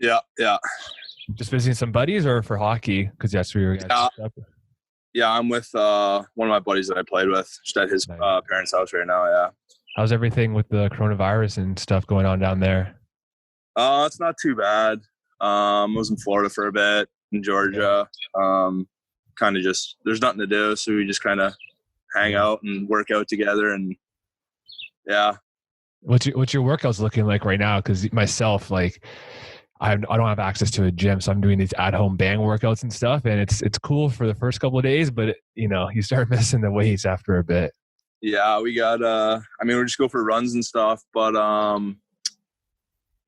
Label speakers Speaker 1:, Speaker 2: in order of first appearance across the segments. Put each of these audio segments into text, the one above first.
Speaker 1: Yeah, yeah.
Speaker 2: Just visiting some buddies or for hockey? Because that's where you guys up.
Speaker 1: Yeah, I'm with one of my buddies that I played with just at his parents' house right now, yeah.
Speaker 2: How's everything with the coronavirus and stuff going on down there?
Speaker 1: It's not too bad. I was in Florida for a bit, in Georgia. Kind of just, there's nothing to do, so we just kind of hang out and work out together, and yeah.
Speaker 2: What's your workouts looking like right now? Because myself, like, I don't have access to a gym, so I'm doing these at-home band workouts and stuff, and it's cool for the first couple of days, but you start missing the weights after a bit.
Speaker 1: Yeah, we got we just go for runs and stuff, but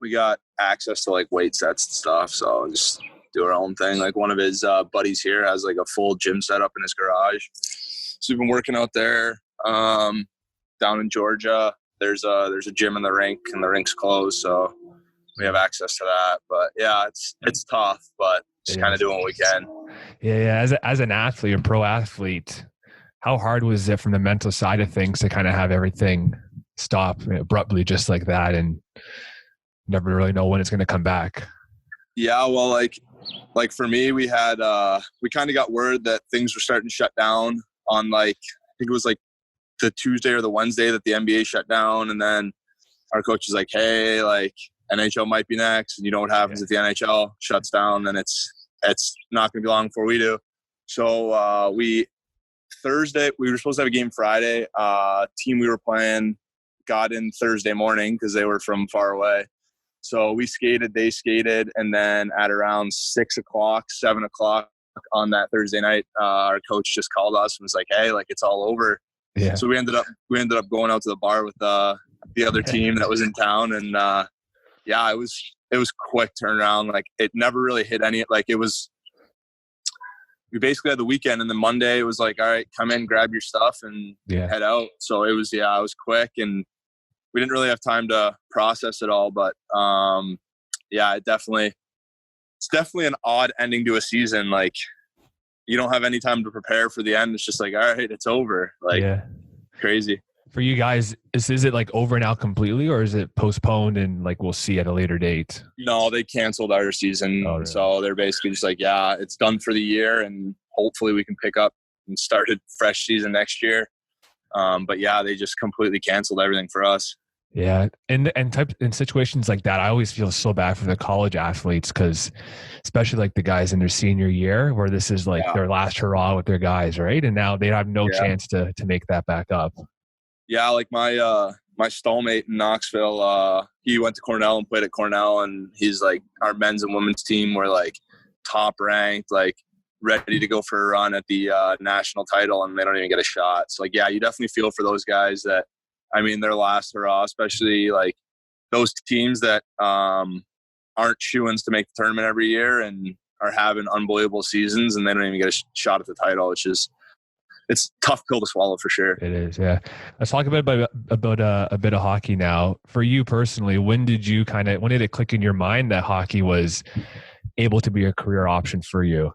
Speaker 1: we got access to like weight sets and stuff, so just do our own thing. Like one of his buddies here has like a full gym set up in his garage, so we've been working out there. Down in Georgia, there's a gym in the rink, and the rink's closed, so we have access to that. But yeah, it's tough, but just kind of doing what we can.
Speaker 2: Yeah. As an athlete, a pro athlete, how hard was it from the mental side of things to kind of have everything stop abruptly just like that and never really know when it's going to come back?
Speaker 1: Yeah, well, like for me, we had we kind of got word that things were starting to shut down on I think it was like the Tuesday or the Wednesday that the NBA shut down, and then our coach was like, "Hey, like NHL might be next," and you know what happens if the NHL shuts down, then it's not going to be long before we do. So Thursday, we were supposed to have a game Friday. Team we were playing got in Thursday morning because they were from far away. So we skated, they skated, and then at around 6 o'clock, 7 o'clock on that Thursday night, our coach just called us and was like, "Hey, like it's all over."
Speaker 2: Yeah.
Speaker 1: So we ended up going out to the bar with the other team that was in town, and it was quick turnaround. Like it never really hit any. Like it was. We basically had the weekend, and then Monday it was like, "All right, come in, grab your stuff, and head out." So it was quick, and we didn't really have time to process it all. But it's definitely an odd ending to a season. Like you don't have any time to prepare for the end. It's just like, all right, it's over. Like crazy.
Speaker 2: For you guys, is it like over now completely, or is it postponed and like we'll see at a later date?
Speaker 1: No, they canceled our season. Oh, really? So they're basically just like, yeah, it's done for the year, and hopefully we can pick up and start a fresh season next year. But yeah, they just completely canceled everything for us.
Speaker 2: Yeah. And in situations like that, I always feel so bad for the college athletes, because especially like the guys in their senior year where this is like their last hurrah with their guys, right? And now they have no chance to make that back up.
Speaker 1: Yeah, like my stallmate in Knoxville, he went to Cornell and played at Cornell, and he's like, our men's and women's team were like top ranked, like ready to go for a run at the national title, and they don't even get a shot. So like, yeah, you definitely feel for those guys that, I mean, their last hurrah, especially like those teams that aren't shoo-ins to make the tournament every year and are having unbelievable seasons, and they don't even get a shot at the title, which is, it's a tough pill to swallow for sure.
Speaker 2: It is, yeah. Let's talk about a bit of hockey now. For you personally, when did it click in your mind that hockey was able to be a career option for you?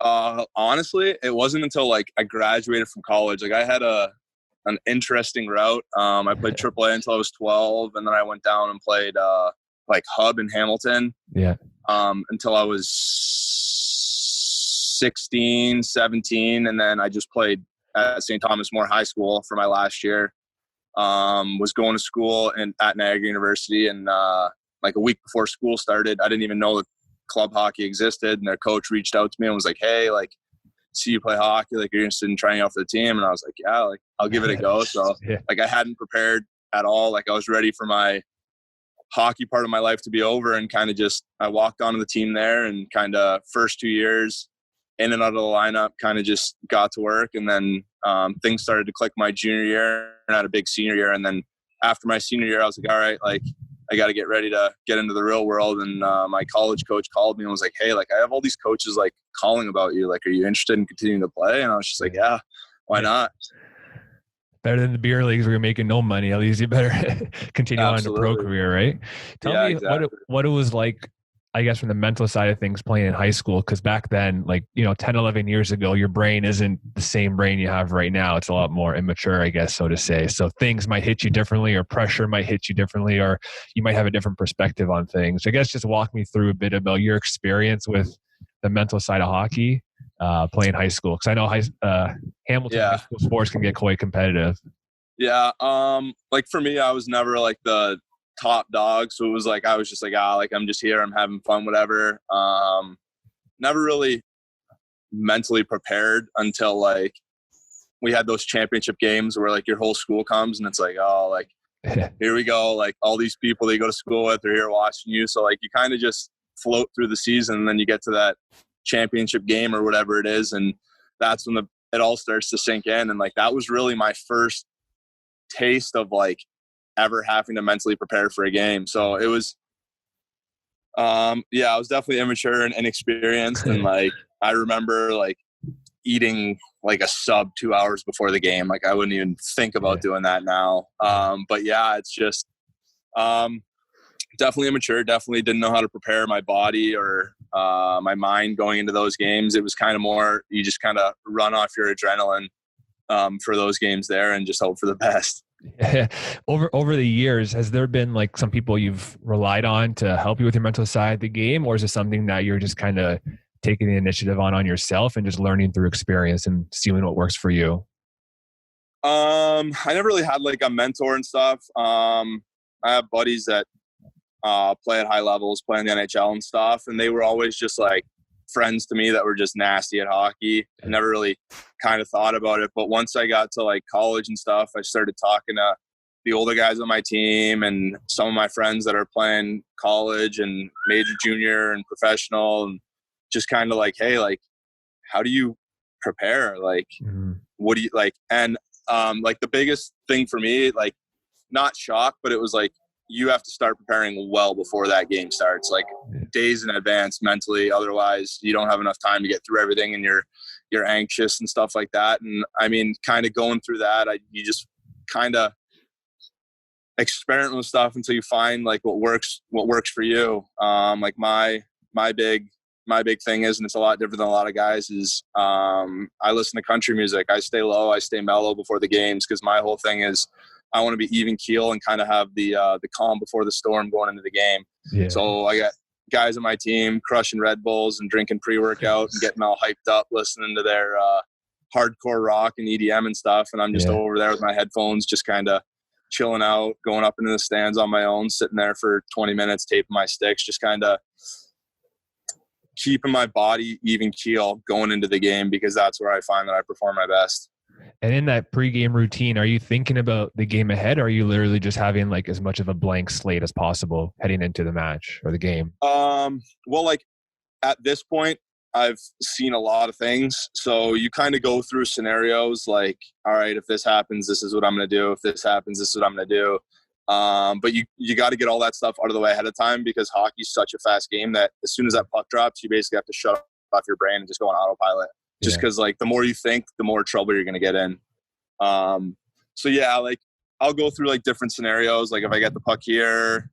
Speaker 1: Honestly, it wasn't until like I graduated from college. Like I had an interesting route. I played AAA until I was 12, and then I went down and played like Hub in Hamilton.
Speaker 2: Yeah.
Speaker 1: Until I was 16, 17, and then I just played at St. Thomas More High School for my last year. Was going to school at Niagara University, and like a week before school started, I didn't even know that club hockey existed, and their coach reached out to me and was like, "Hey, like, see you play hockey, like you're interested in trying out for the team?" And I was like, "Yeah, like I'll give it a go." So like I hadn't prepared at all. Like I was ready for my hockey part of my life to be over, and kind of just, I walked onto the team there, and kind of first 2 years in and out of the lineup, kind of just got to work. And then things started to click my junior year, and I had a big senior year. And then after my senior year, I was like, all right, like I got to get ready to get into the real world. And my college coach called me and was like, "Hey, like I have all these coaches like calling about you. Like, are you interested in continuing to play?" And I was just like, "Yeah, why not?"
Speaker 2: Better than the beer leagues where you're making no money. At least you better continue on the pro career, right? Tell me exactly what it was like I guess from the mental side of things playing in high school, because back then, like, 10, 11 years ago, your brain isn't the same brain you have right now. It's a lot more immature, I guess, so to say. So things might hit you differently, or pressure might hit you differently, or you might have a different perspective on things. I guess just walk me through a bit about your experience with the mental side of hockey playing high school. Because I know Hamilton high school sports can get quite competitive.
Speaker 1: Yeah. Like for me, I was never like the top dog. So it was like, I was just like, like I'm just here, I'm having fun, whatever. Never really mentally prepared until like we had those championship games where like your whole school comes and it's like, like here we go. Like all these people that you go to school with are here watching you. So like you kind of just float through the season and then you get to that championship game or whatever it is. And that's when it all starts to sink in. And like, that was really my first taste of like ever having to mentally prepare for a game. So it was, I was definitely immature and inexperienced. And like, I remember like eating like a sub 2 hours before the game. Like I wouldn't even think about doing that now. But yeah, it's just, definitely immature, definitely didn't know how to prepare my body or my mind going into those games. It was kind of more, you just kind of run off your adrenaline for those games there and just hope for the best.
Speaker 2: Over the years, has there been like some people you've relied on to help you with your mental side of the game, or is it something that you're just kind of taking the initiative on yourself and just learning through experience and seeing what works for you?
Speaker 1: I never really had like a mentor and stuff. I have buddies that play at high levels, play in the NHL and stuff, and they were always just like friends to me that were just nasty at hockey. I never really kind of thought about it, but once I got to like college and stuff, I started talking to the older guys on my team and some of my friends that are playing college and major, junior, and professional, and just kind of like, hey, like, how do you prepare? Like, what do you like? And like the biggest thing for me, like, not shock, but it was like, you have to start preparing well before that game starts, like days in advance mentally. Otherwise you don't have enough time to get through everything and you're anxious and stuff like that. And I mean, kind of going through that, you just kind of experiment with stuff until you find like what works for you. Like my big thing is, and it's a lot different than a lot of guys, is I listen to country music. I stay low, I stay mellow before the games, because my whole thing is I want to be even keel and kind of have the calm before the storm going into the game. Yeah. So I got guys on my team crushing Red Bulls and drinking pre-workout and getting all hyped up, listening to their hardcore rock and EDM and stuff. And I'm just over there with my headphones, just kind of chilling out, going up into the stands on my own, sitting there for 20 minutes, taping my sticks, just kind of keeping my body even keel going into the game, because that's where I find that I perform my best.
Speaker 2: And in that pregame routine, are you thinking about the game ahead, or are you literally just having like as much of a blank slate as possible heading into the match or the game?
Speaker 1: Well, like at this point, I've seen a lot of things. So you kind of go through scenarios like, all right, if this happens, this is what I'm going to do. If this happens, this is what I'm going to do. But you got to get all that stuff out of the way ahead of time, because hockey's such a fast game that as soon as that puck drops, you basically have to shut off your brain and just go on autopilot. Just because like the more you think, the more trouble you're going to get in. So yeah, like I'll go through like different scenarios. Like if I get the puck here,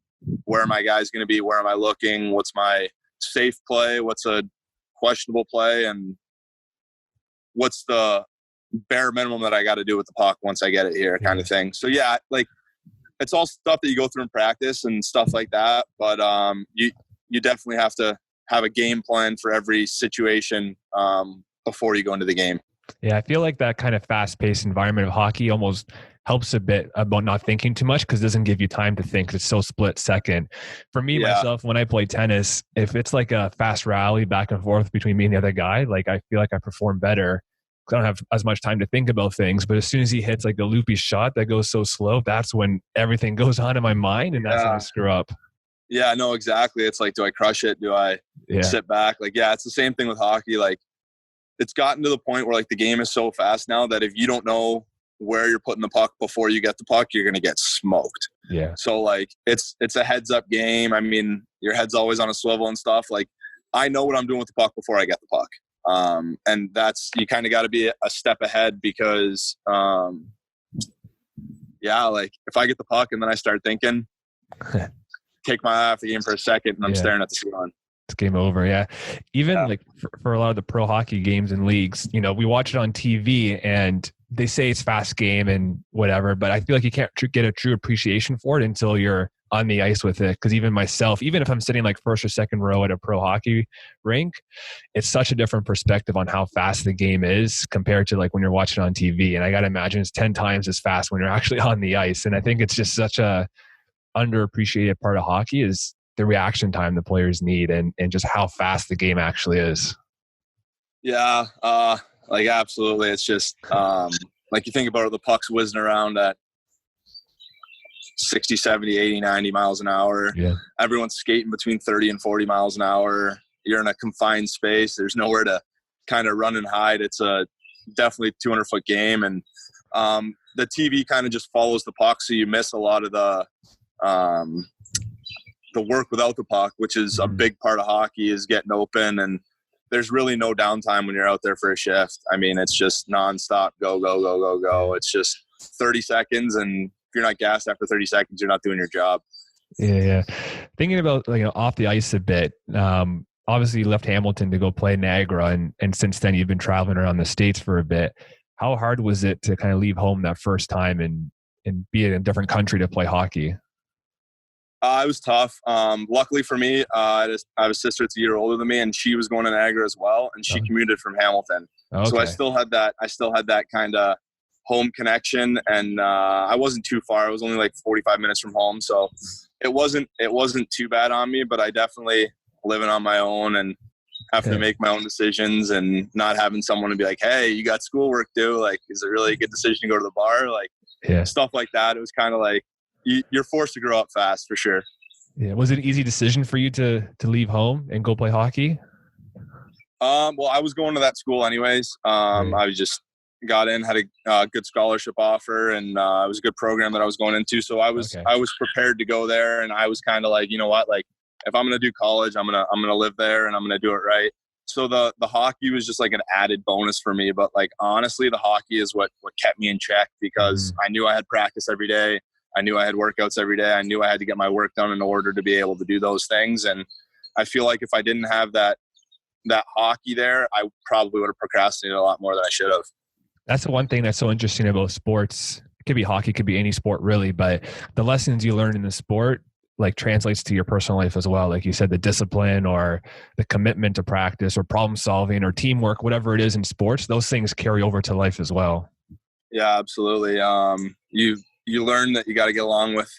Speaker 1: where are my guys going to be? Where am I looking? What's my safe play? What's a questionable play? And what's the bare minimum that I got to do with the puck once I get it here, kind of thing. So yeah, like it's all stuff that you go through in practice and stuff like that. But you definitely have to have a game plan for every situation before you go into the game.
Speaker 2: Yeah, I feel like that kind of fast-paced environment of hockey almost helps a bit about not thinking too much, because it doesn't give you time to think. It's so split second. For me, myself, when I play tennis, if it's like a fast rally back and forth between me and the other guy, like I feel like I perform better because I don't have as much time to think about things. But as soon as he hits like a loopy shot that goes so slow, that's when everything goes on in my mind, and that's when I screw up.
Speaker 1: Yeah, no, exactly. It's like, do I crush it? Do I sit back? Like, yeah, it's the same thing with hockey. Like, it's gotten to the point where like the game is so fast now that if you don't know where you're putting the puck before you get the puck, you're going to get smoked. Yeah. So like it's a heads up game. I mean, your head's always on a swivel and stuff. Like I know what I'm doing with the puck before I get the puck. And that's, you kind of got to be a step ahead, because like if I get the puck and then I start thinking, take my eye off the game for a second and I'm staring at the ceiling.
Speaker 2: It's game over. Yeah. Even like for a lot of the pro hockey games and leagues, you know, we watch it on TV and they say it's fast game and whatever, but I feel like you can't get a true appreciation for it until you're on the ice with it. Cause even myself, even if I'm sitting like first or second row at a pro hockey rink, it's such a different perspective on how fast the game is compared to like when you're watching on TV. And I got to imagine it's 10 times as fast when you're actually on the ice. And I think it's just such a underappreciated part of hockey is the reaction time the players need and just how fast the game actually is.
Speaker 1: Yeah. Like absolutely. It's just like you think about it, the puck's whizzing around at 60, 70, 80, 90 miles an hour.
Speaker 2: Yeah.
Speaker 1: Everyone's skating between 30 and 40 miles an hour. You're in a confined space. There's nowhere to kind of run and hide. It's a definitely 200-foot game. And the TV kind of just follows the puck. So you miss a lot of the work without the puck, which is a big part of hockey, is getting open. And there's really no downtime when you're out there for a shift. I mean, it's just nonstop, go, go, go, go, go. It's just 30 seconds. And if you're not gassed after 30 seconds, you're not doing your job.
Speaker 2: Yeah. Thinking about off the ice a bit, obviously you left Hamilton to go play Niagara. And since then you've been traveling around the States for a bit. How hard was it to kind of leave home that first time and be in a different country to play hockey?
Speaker 1: It was tough. Luckily for me, I have a sister that's a year older than me, and she was going to Niagara as well, and she commuted from Hamilton.
Speaker 2: Okay.
Speaker 1: So I still had that kind of home connection, and I wasn't too far. I was only like 45 minutes from home, so it wasn't too bad on me. But I definitely living on my own and having to make my own decisions, and not having someone to be like, "Hey, you got schoolwork due. Like, is it really a good decision to go to the bar?" Like, stuff like that. It was kind of like, you're forced to grow up fast for sure.
Speaker 2: Yeah. Was it an easy decision for you to leave home and go play hockey?
Speaker 1: Well, I was going to that school anyways. I was just got in, had a good scholarship offer, and it was a good program that I was going into. So I was prepared to go there, and I was kind of like, you know what, like if I'm going to do college, I'm going to live there and I'm going to do it right. So the hockey was just like an added bonus for me. But like, honestly, the hockey is what kept me in check, because I knew I had practice every day. I knew I had workouts every day. I knew I had to get my work done in order to be able to do those things. And I feel like if I didn't have that hockey there, I probably would have procrastinated a lot more than I should have.
Speaker 2: That's the one thing that's so interesting about sports. It could be hockey, it could be any sport really, but the lessons you learn in the sport like translates to your personal life as well. Like you said, the discipline or the commitment to practice or problem solving or teamwork, whatever it is in sports, those things carry over to life as well.
Speaker 1: Yeah, absolutely. You learn that you got to get along with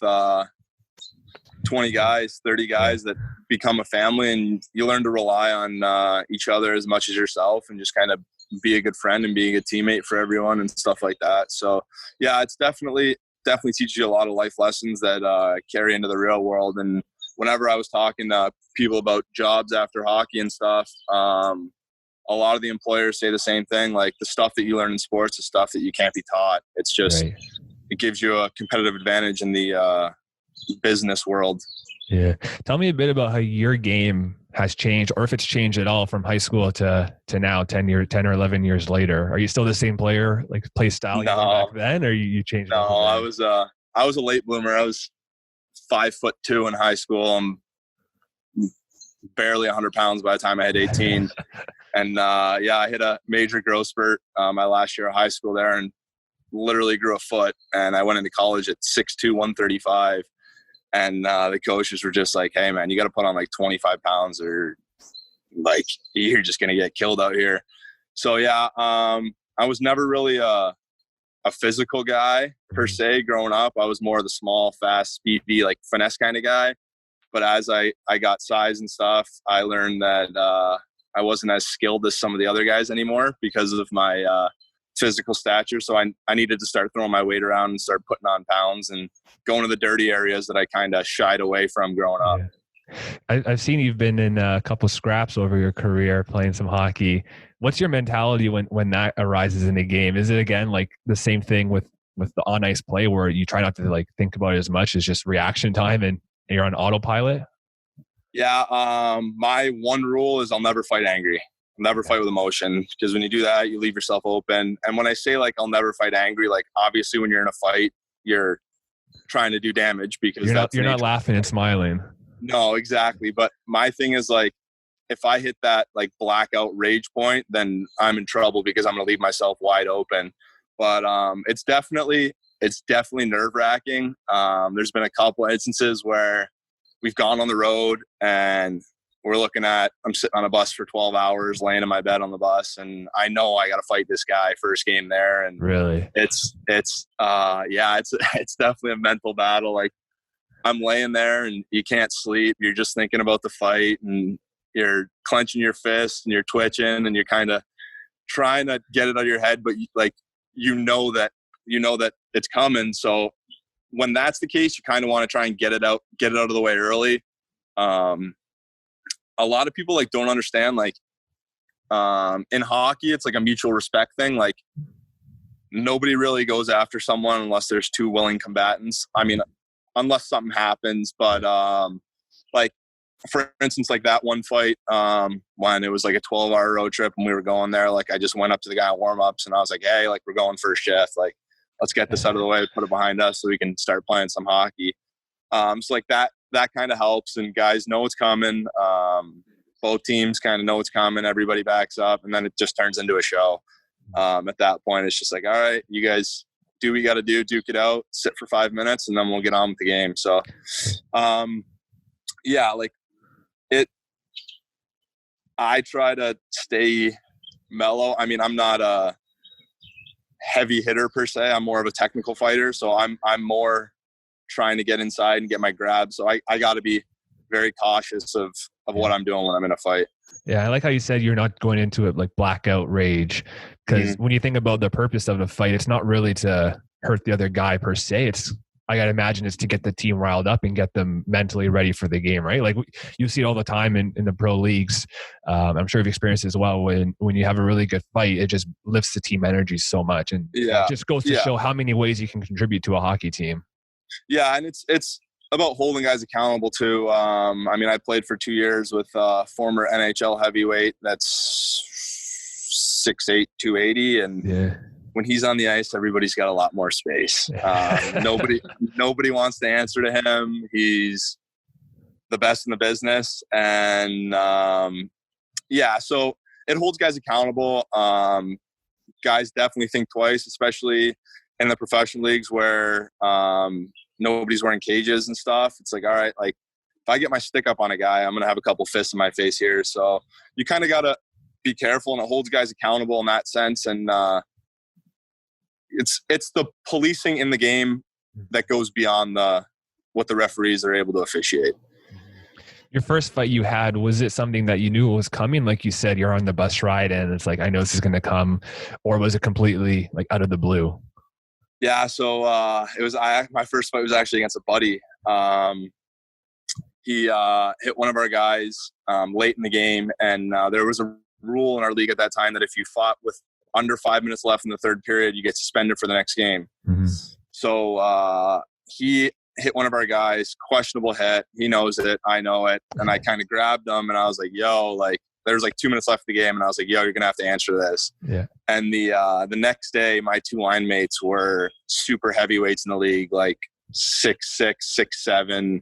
Speaker 1: 20 guys, 30 guys that become a family, and you learn to rely on each other as much as yourself, and just kind of be a good friend and be a good teammate for everyone and stuff like that. So yeah, it's definitely teaches you a lot of life lessons that carry into the real world. And whenever I was talking to people about jobs after hockey and stuff, a lot of the employers say the same thing. Like, the stuff that you learn in sports is stuff that you can't be taught. It's just, it gives you a competitive advantage in the business world.
Speaker 2: Yeah. Tell me a bit about how your game has changed, or if it's changed at all from high school to now, 10 or 11 years later. Are you still the same player, like play style back then, or you changed?
Speaker 1: No, I was a late bloomer. I was 5'2" in high school. I'm barely 100 pounds by the time I had 18. And I hit a major growth spurt my last year of high school there, and literally grew a foot. And I went into college at 6'2", 135. And the coaches were just like, "Hey man, you got to put on like 25 pounds or like you're just going to get killed out here." So yeah, I was never really a physical guy per se growing up. I was more of the small, fast, speedy, like finesse kind of guy. But as I got size and stuff, I learned that I wasn't as skilled as some of the other guys anymore because of my physical stature. So I needed to start throwing my weight around and start putting on pounds and going to the dirty areas that I kind of shied away from growing up.
Speaker 2: Yeah. I've seen you've been in a couple scraps over your career playing some hockey. What's your mentality when that arises in a game? Is it again like the same thing with the on ice play where you try not to like think about it as much as just reaction time and you're on autopilot?
Speaker 1: Yeah. My one rule is I'll never fight angry. Never fight with emotion, because when you do that, you leave yourself open. And when I say like I'll never fight angry, like obviously when you're in a fight, you're trying to do damage because
Speaker 2: you're not laughing and smiling.
Speaker 1: No, exactly. But my thing is like if I hit that like blackout rage point, then I'm in trouble because I'm going to leave myself wide open. But it's definitely nerve wracking. There's been a couple instances where we've gone on the road and I'm sitting on a bus for 12 hours, laying in my bed on the bus, and I know I got to fight this guy first game there. And
Speaker 2: really,
Speaker 1: it's definitely a mental battle. Like, I'm laying there and you can't sleep. You're just thinking about the fight, and you're clenching your fists and you're twitching and you're kind of trying to get it out of your head, but you know that it's coming. So when that's the case, you kind of want to try and get it out of the way early. A lot of people like don't understand, like, in hockey, it's like a mutual respect thing. Like, nobody really goes after someone unless there's two willing combatants. I mean, unless something happens, but like, for instance, like that one fight, when it was like a 12-hour road trip and we were going there, like, I just went up to the guy at warm-ups and I was like, hey, like, we're going first shift, like, let's get this out of the way, put it behind us so we can start playing some hockey. So like that kind of helps, and guys know it's coming. Both teams kind of know it's coming. Everybody backs up, and then it just turns into a show. At that point, it's just like, all right, you guys do what you got to do, duke it out, sit for 5 minutes, and then we'll get on with the game. So, yeah, like I try to stay mellow. I mean, I'm not a heavy hitter per se. I'm more of a technical fighter. So I'm more trying to get inside and get my grab. So I got to be very cautious of what I'm doing when I'm in a fight.
Speaker 2: Yeah, I like how you said you're not going into it like blackout rage, because when you think about the purpose of a fight, it's not really to hurt the other guy per se. I got to imagine it's to get the team riled up and get them mentally ready for the game, right? Like, you see it all the time in the pro leagues. I'm sure you've experienced it as well. When you have a really good fight, it just lifts the team energy so much, and it just goes to show how many ways you can contribute to a hockey team. Yeah,
Speaker 1: and it's about holding guys accountable too. I mean, I played for 2 years with former NHL heavyweight that's 6'8", 280, and when he's on the ice, everybody's got a lot more space. Nobody wants to answer to him. He's the best in the business, and so it holds guys accountable. Guys definitely think twice, especially in the professional leagues where nobody's wearing cages and stuff. It's like, all right, like, if I get my stick up on a guy, I'm going to have a couple fists in my face here. So you kind of got to be careful, and it holds guys accountable in that sense. And it's the policing in the game that goes beyond what the referees are able to officiate.
Speaker 2: Your first fight you had, was it something that you knew was coming? Like you said, you're on the bus ride and it's like, I know this is going to come, or was it completely like out of the blue?
Speaker 1: Yeah. So my first fight was actually against a buddy. He hit one of our guys late in the game, and there was a rule in our league at that time that if you fought with under 5 minutes left in the third period, you get suspended for the next game. Mm-hmm. So he hit one of our guys, questionable hit. He knows it. I know it. And I kind of grabbed him and I was like, yo, like, there's like 2 minutes left of the game. And I was like, yo, you're going to have to answer this. Yeah. And the next day, my two line mates were super heavyweights in the league, like 6'6", 6'7",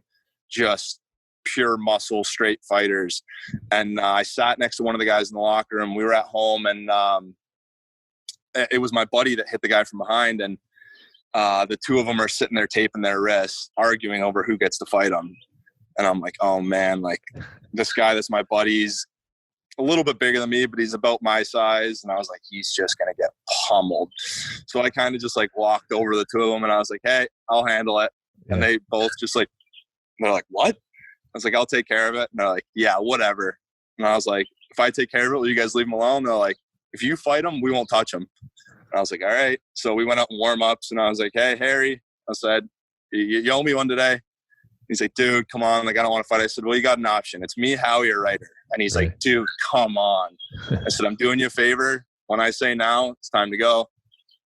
Speaker 1: just pure muscle, straight fighters. And I sat next to one of the guys in the locker room. We were at home, and it was my buddy that hit the guy from behind. And the two of them are sitting there taping their wrists, arguing over who gets to fight them. And I'm like, oh man, like, this guy that's my buddy's a little bit bigger than me, but he's about my size. And I was like, he's just going to get pummeled. So I kind of just like walked over to the two of them and I was like, hey, I'll handle it. Yeah. And they both just like, they're like, what? I was like, I'll take care of it. And they're like, yeah, whatever. And I was like, if I take care of it, will you guys leave him alone? They're like, if you fight him, we won't touch him. And I was like, all right. So we went up and warm-ups, and I was like, hey, Harry, I said, you owe me one today. He's like, dude, come on. Like, I don't want to fight. I said, well, you got an option. It's me, Howie, or Ryder. And he's like, dude, come on. I said, I'm doing you a favor. When I say now, it's time to go.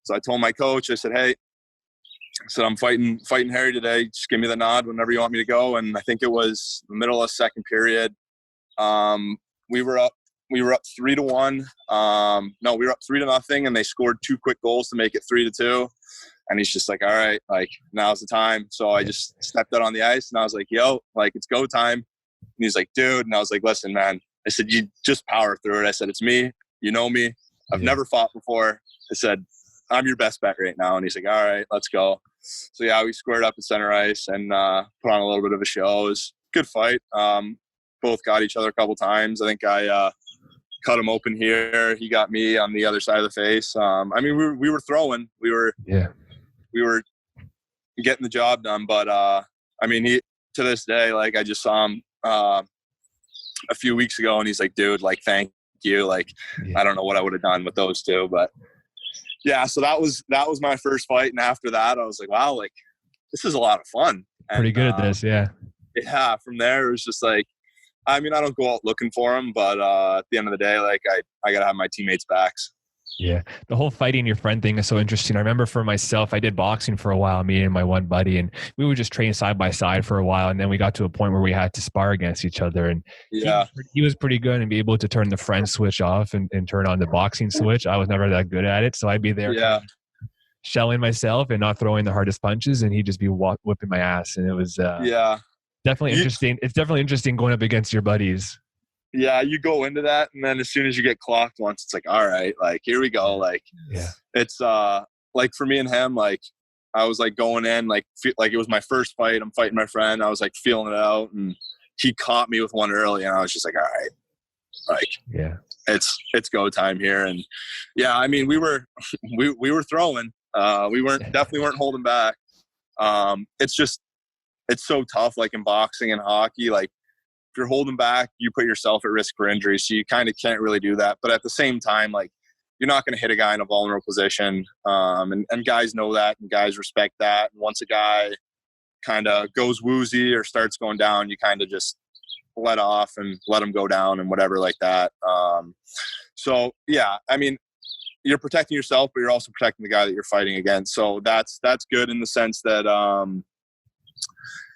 Speaker 1: So I told my coach, I said, hey, I said, I'm fighting Harry today. Just give me the nod whenever you want me to go. And I think it was the middle of second period. We were up 3-1. No, we were up 3-0, and they scored 2 quick goals to make it 3-2. And he's just like, all right, like, now's the time. So I just stepped out on the ice and I was like, yo, like, it's go time. And he's like, dude. And I was like, listen, man, I said, you just power through it. I said, it's me. You know me. I've never fought before. I said, I'm your best bet right now. And he's like, all right, let's go. So yeah, we squared up at center ice and put on a little bit of a show. It was a good fight. Both got each other a couple times. I think I cut him open here. He got me on the other side of the face. I mean, we were throwing. We were getting the job done. But I mean, he, to this day, like, I just saw him a few weeks ago, and he's like, dude, like, thank you. Like, I don't know what I would have done with those two, but yeah. So that was my first fight, and after that, I was like, wow, like, this is a lot of fun.
Speaker 2: Pretty good at this, yeah.
Speaker 1: Yeah. From there, it was just like, I mean, I don't go out looking for them, but at the end of the day, like, I gotta have my teammates' backs.
Speaker 2: Yeah. The whole fighting your friend thing is so interesting. I remember for myself, I did boxing for a while, me and my one buddy, and we would just train side by side for a while. And then we got to a point where we had to spar against each other. And he was pretty good and be able to turn the friend switch off and turn on the boxing switch. I was never that good at it. So I'd be there shelling myself and not throwing the hardest punches. And he'd just be whipping my ass. And it was definitely interesting. It's definitely interesting going up against your buddies.
Speaker 1: Yeah, you go into that, and then as soon as you get clocked once, it's like, all right, like, here we go. Like, it's like, for me and him, like, I was like going in, like it was my first fight. I'm fighting my friend. I was like feeling it out, and he caught me with one early, and I was just like, all right, like, it's go time here. And yeah, I mean, we were throwing. We definitely weren't holding back. It's so tough, like in boxing and hockey, like, if you're holding back, you put yourself at risk for injury. So you kind of can't really do that. But at the same time, like, you're not going to hit a guy in a vulnerable position. And guys know that, and guys respect that. And once a guy kind of goes woozy or starts going down, you kind of just let off and let him go down and whatever like that. So yeah, I mean, you're protecting yourself, but you're also protecting the guy that you're fighting against. So that's good in the sense that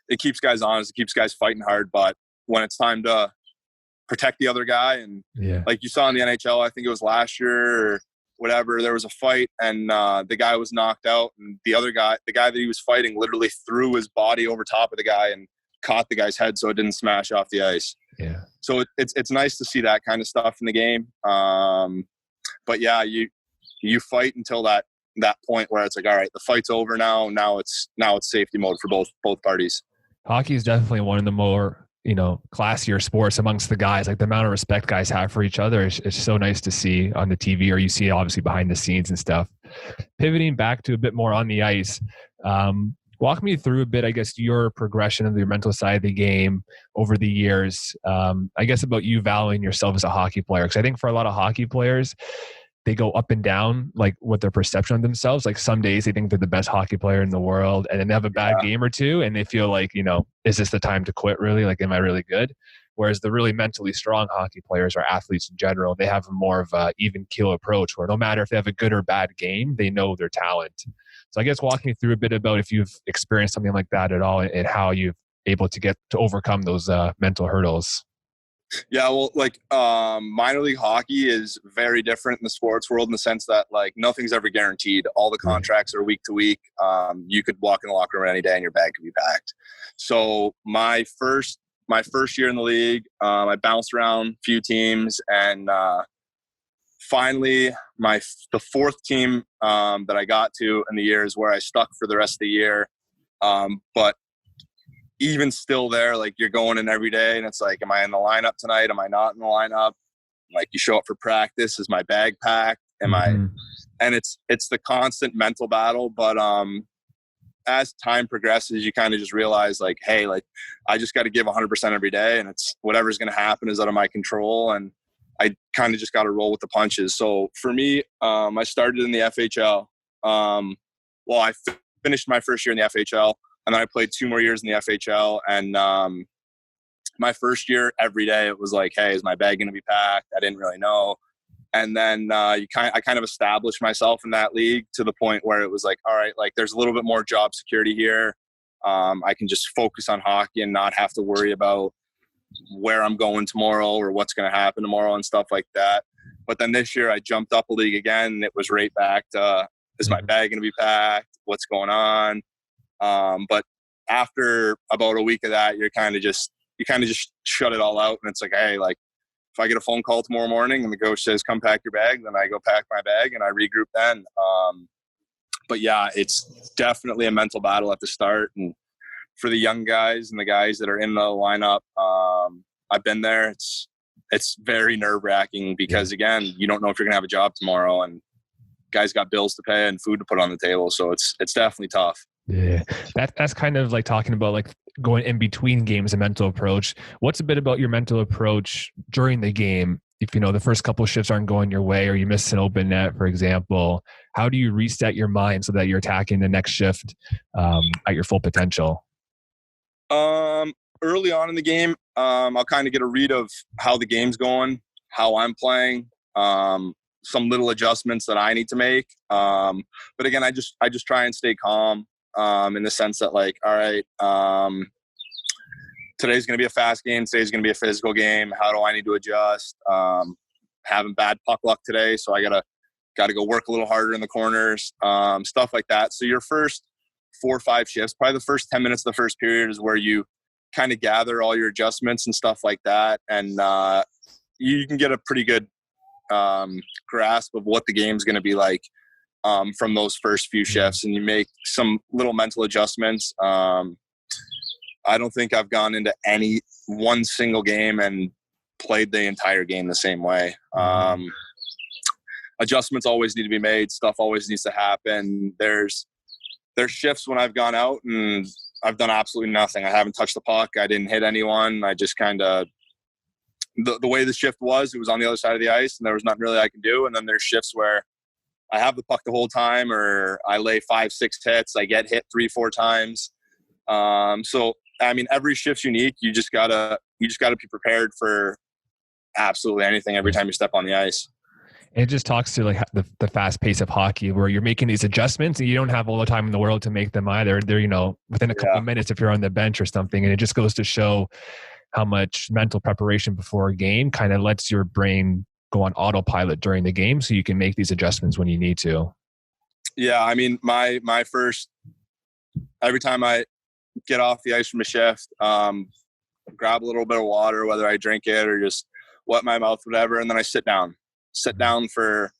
Speaker 1: it keeps guys honest, it keeps guys fighting hard. But when it's time to protect the other guy, and like you saw in the NHL, I think it was last year or whatever, there was a fight, and the guy was knocked out, and the guy that he was fighting literally threw his body over top of the guy and caught the guy's head so it didn't smash off the ice. Yeah. So it's nice to see that kind of stuff in the game. But yeah, you fight until that point where it's like, all right, the fight's over now. Now it's safety mode for both parties.
Speaker 2: Hockey is definitely one of the more, classier sports amongst the guys. Like, the amount of respect guys have for each other is so nice to see on the TV, or you see obviously behind the scenes and stuff. Pivoting back to a bit more on the ice, walk me through a bit, I guess, your progression of your mental side of the game over the years. I guess about you valuing yourself as a hockey player, because I think for a lot of hockey players, they go up and down, like, what their perception of themselves. Like, some days they think they're the best hockey player in the world, and then they have a bad game or two, and they feel like, is this the time to quit, really? Like, am I really good? Whereas the really mentally strong hockey players, or athletes in general, they have more of a even keel approach, where no matter if they have a good or bad game, they know their talent. So I guess walk me through a bit about if you've experienced something like that at all, and how you've able to get to overcome those mental hurdles.
Speaker 1: Yeah, well, like, minor league hockey is very different in the sports world in the sense that, like, nothing's ever guaranteed. All the contracts are week to week. You could walk in the locker room any day and your bag could be packed. So my first year in the league, I bounced around a few teams, and finally the fourth team that I got to in the year is where I stuck for the rest of the year. But even still there, like, you're going in every day, and it's like, am I in the lineup tonight? Am I not in the lineup? Like, you show up for practice. Is my bag packed? Am I? And it's the constant mental battle. But as time progresses, you kind of just realize, like, hey, like, I just got to give 100% every day, and it's whatever's going to happen is out of my control, and I kind of just got to roll with the punches. So for me, I started in the FHL. I finished my first year in the FHL. And then I played 2 more years in the FHL. And my first year, every day, it was like, hey, is my bag going to be packed? I didn't really know. And then I kind of established myself in that league to the point where it was like, all right, like, there's a little bit more job security here. I can just focus on hockey and not have to worry about where I'm going tomorrow or what's going to happen tomorrow and stuff like that. But then this year I jumped up a league again, and it was right back to, is my bag going to be packed? What's going on? But after about a week of that, you kind of just shut it all out, and it's like, hey, like, if I get a phone call tomorrow morning and the coach says, come pack your bag, then I go pack my bag and I regroup then. But yeah, it's definitely a mental battle at the start. And for the young guys and the guys that are in the lineup, I've been there. It's very nerve-wracking because, again, you don't know if you're going to have a job tomorrow, and guys got bills to pay and food to put on the table. So it's definitely tough.
Speaker 2: Yeah, that's kind of like talking about like going in between games, a mental approach. What's a bit about your mental approach during the game? If the first couple of shifts aren't going your way, or you miss an open net, for example, how do you reset your mind so that you're attacking the next shift at your full potential?
Speaker 1: Early on in the game, I'll kind of get a read of how the game's going, how I'm playing, some little adjustments that I need to make. But again, I just try and stay calm. In the sense that, like, all right, today's going to be a fast game. Today's going to be a physical game. How do I need to adjust? Having bad puck luck today, so I gotta go work a little harder in the corners, stuff like that. So your first 4 or 5 shifts, probably the first 10 minutes of the first period, is where you kind of gather all your adjustments and stuff like that, and you can get a pretty good grasp of what the game's going to be like. From those first few shifts, and you make some little mental adjustments. I don't think I've gone into any one single game and played the entire game the same way. Adjustments always need to be made. Stuff always needs to happen. There's shifts when I've gone out and I've done absolutely nothing. I haven't touched the puck. I didn't hit anyone. I just kind of, the way the shift was, it was on the other side of the ice and there was nothing really I can do. And then there's shifts where I have the puck the whole time, or I lay 5-6 hits. I get hit 3-4 times. So I mean, every shift's unique. You just gotta be prepared for absolutely anything every time you step on the ice.
Speaker 2: It just talks to like the fast pace of hockey, where you're making these adjustments and you don't have all the time in the world to make them either. They're within a couple of minutes if you're on the bench or something, and it just goes to show how much mental preparation before a game kind of lets your brain go on autopilot during the game, so you can make these adjustments when you need to. Yeah,
Speaker 1: I mean, my first, every time I get off the ice from a shift, grab a little bit of water, whether I drink it or just wet my mouth, whatever, and then I sit down for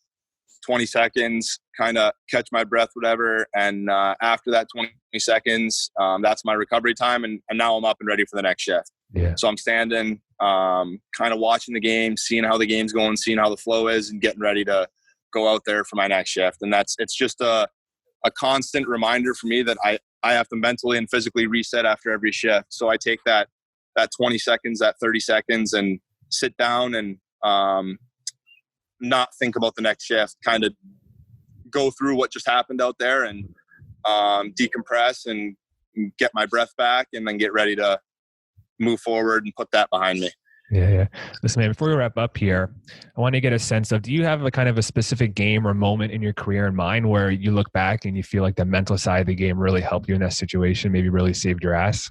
Speaker 1: 20 seconds, kind of catch my breath, whatever, and after that 20 seconds, that's my recovery time, and now I'm up and ready for the next shift.
Speaker 2: Yeah.
Speaker 1: So I'm standing, kind of watching the game, seeing how the game's going, seeing how the flow is, and getting ready to go out there for my next shift. And it's just a constant reminder for me that I have to mentally and physically reset after every shift. So I take that 20 seconds, that 30 seconds, and sit down and not think about the next shift, kind of go through what just happened out there and decompress and get my breath back, and then get ready to move forward and put that behind me.
Speaker 2: Yeah. Listen, man, before we wrap up here, I want to get a sense of, do you have a kind of a specific game or moment in your career in mind where you look back and you feel like the mental side of the game really helped you in that situation, maybe really saved your ass?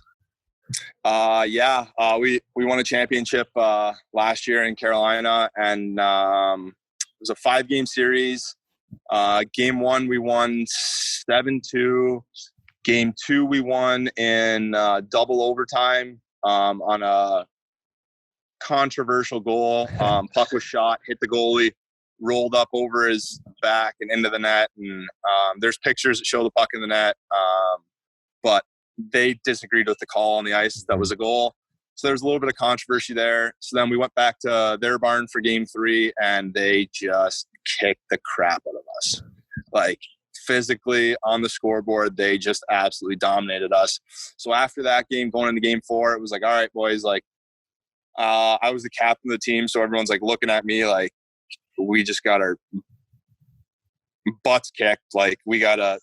Speaker 1: Yeah. We won a championship last year in Carolina, and it was a 5-game series. Game 1, we won 7-2. Game 2, we won in double overtime on a controversial goal. Puck was shot, hit the goalie, rolled up over his back and into the net. And there's pictures that show the puck in the net, but they disagreed with the call on the ice. That was a goal. So there's a little bit of controversy there. So then we went back to their barn for game 3, and they just kicked the crap out of us. Like, physically on the scoreboard, they just absolutely dominated us. So after that game, going into game 4, it was like, all right, boys, like, I was the captain of the team. So everyone's like looking at me like, we just got our butts kicked. Like, we gotta,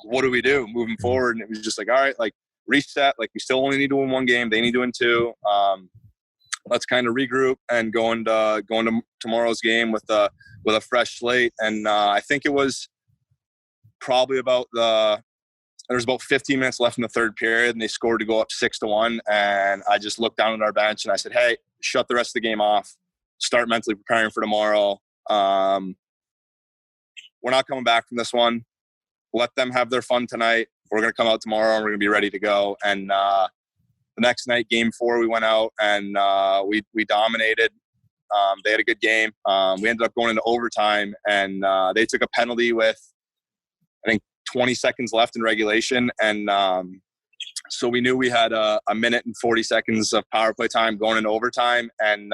Speaker 1: what do we do moving forward? And it was just like, all right, like, reset. Like, we still only need to win 1 game. They need to win 2. Let's kind of regroup and go into tomorrow's game with a fresh slate. And I think it was probably there was about 15 minutes left in the third period, and they scored to go up 6-1. And I just looked down at our bench and I said, hey, shut the rest of the game off. Start mentally preparing for tomorrow. We're not coming back from this one. Let them have their fun tonight. We're going to come out tomorrow and we're going to be ready to go. And the next night, game 4, we went out and we dominated. They had a good game. We ended up going into overtime, and they took a penalty with, I think, 20 seconds left in regulation. And so we knew we had a minute and 40 seconds of power play time going into overtime. And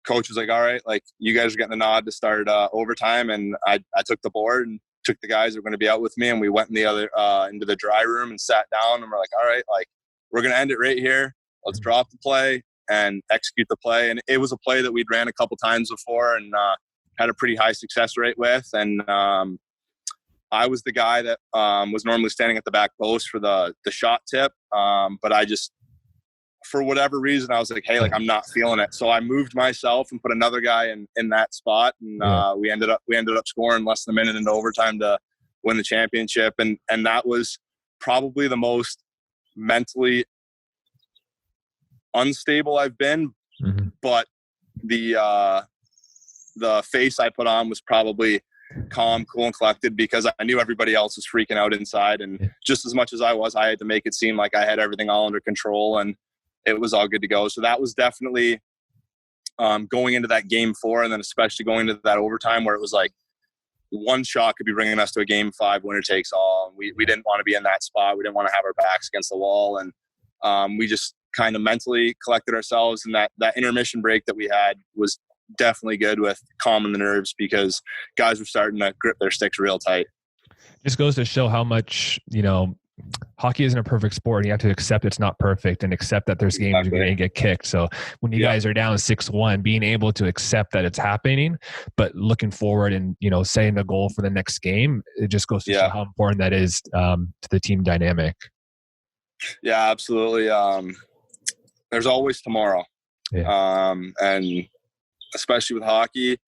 Speaker 1: coach was like, all right, like, you guys are getting the nod to start overtime. And I took the board and took the guys that were going to be out with me, and we went in into the dry room and sat down, and we're like, all right, like, we're going to end it right here. Let's drop the play and execute the play. And it was a play that we'd ran a couple times before and had a pretty high success rate with. And I was the guy that was normally standing at the back post for the shot tip. But I just, for whatever reason, I was like, hey, like, I'm not feeling it. So I moved myself and put another guy in that spot. And we ended up scoring less than a minute into overtime to win the championship. And that was probably the most mentally unstable I've been. Mm-hmm. But the face I put on was probably calm, cool, and collected, because I knew everybody else was freaking out inside. And just as much as I had to make it seem like I had everything all under control and it was all good to go. So that was definitely going into that game 4, and then especially going into that overtime where it was like one shot could be bringing us to a game 5, winner takes all. And we didn't want to be in that spot. We didn't want to have our backs against the wall. And we just kind of mentally collected ourselves. And that intermission break that we had was definitely good with calming the nerves, because guys were starting to grip their sticks real tight.
Speaker 2: Just goes to show how much, hockey isn't a perfect sport, and you have to accept it's not perfect and accept that there's games you're going to get kicked. So when you guys are down 6-1, being able to accept that it's happening, but looking forward and, setting the goal for the next game, it just goes to show how important that is to the team dynamic.
Speaker 1: Yeah, absolutely. There's always tomorrow. Yeah. And especially with hockey,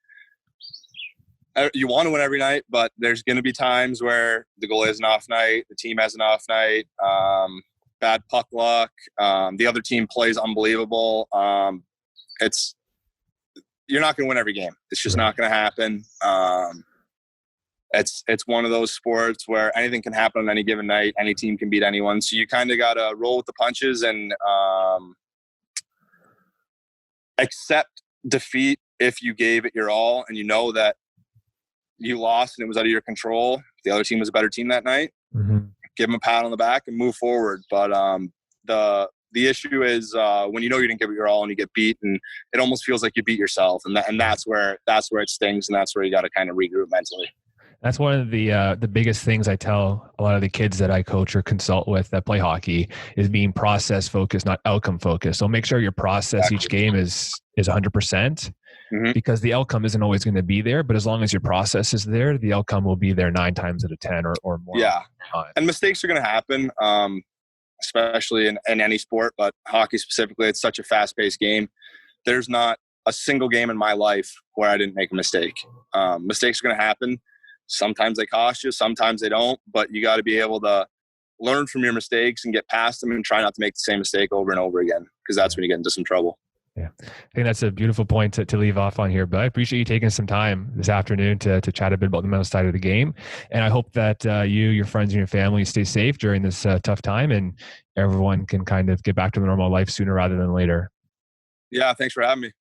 Speaker 1: you want to win every night, but there's going to be times where the goalie has an off night, the team has an off night, bad puck luck, the other team plays unbelievable. You're not going to win every game. It's just not going to happen. It's one of those sports where anything can happen on any given night. Any team can beat anyone. So you kind of got to roll with the punches and accept defeat if you gave it your all and you know that you lost and it was out of your control. The other team was a better team that night. Mm-hmm. Give them a pat on the back and move forward. But the issue is when you know you didn't give it your all and you get beat, and it almost feels like you beat yourself, and that's where it stings, and that's where you got to kind of regroup mentally.
Speaker 2: That's one of the biggest things I tell a lot of the kids that I coach or consult with that play hockey is being process focused, not outcome focused. So make sure your process each game is 100%. Mm-hmm. Because the outcome isn't always going to be there, but as long as your process is there, the outcome will be there 9 times out of 10 or more.
Speaker 1: Yeah. And mistakes are going to happen, especially in any sport, but hockey specifically, it's such a fast-paced game. There's not a single game in my life where I didn't make a mistake. Mistakes are going to happen. Sometimes they cost you, sometimes they don't, but you got to be able to learn from your mistakes and get past them and try not to make the same mistake over and over again, because that's when you get into some trouble.
Speaker 2: Yeah, I think that's a beautiful point to leave off on here, but I appreciate you taking some time this afternoon to chat a bit about the mental side of the game. And I hope that you, your friends, and your family stay safe during this tough time, and everyone can kind of get back to normal life sooner rather than later.
Speaker 1: Yeah, thanks for having me.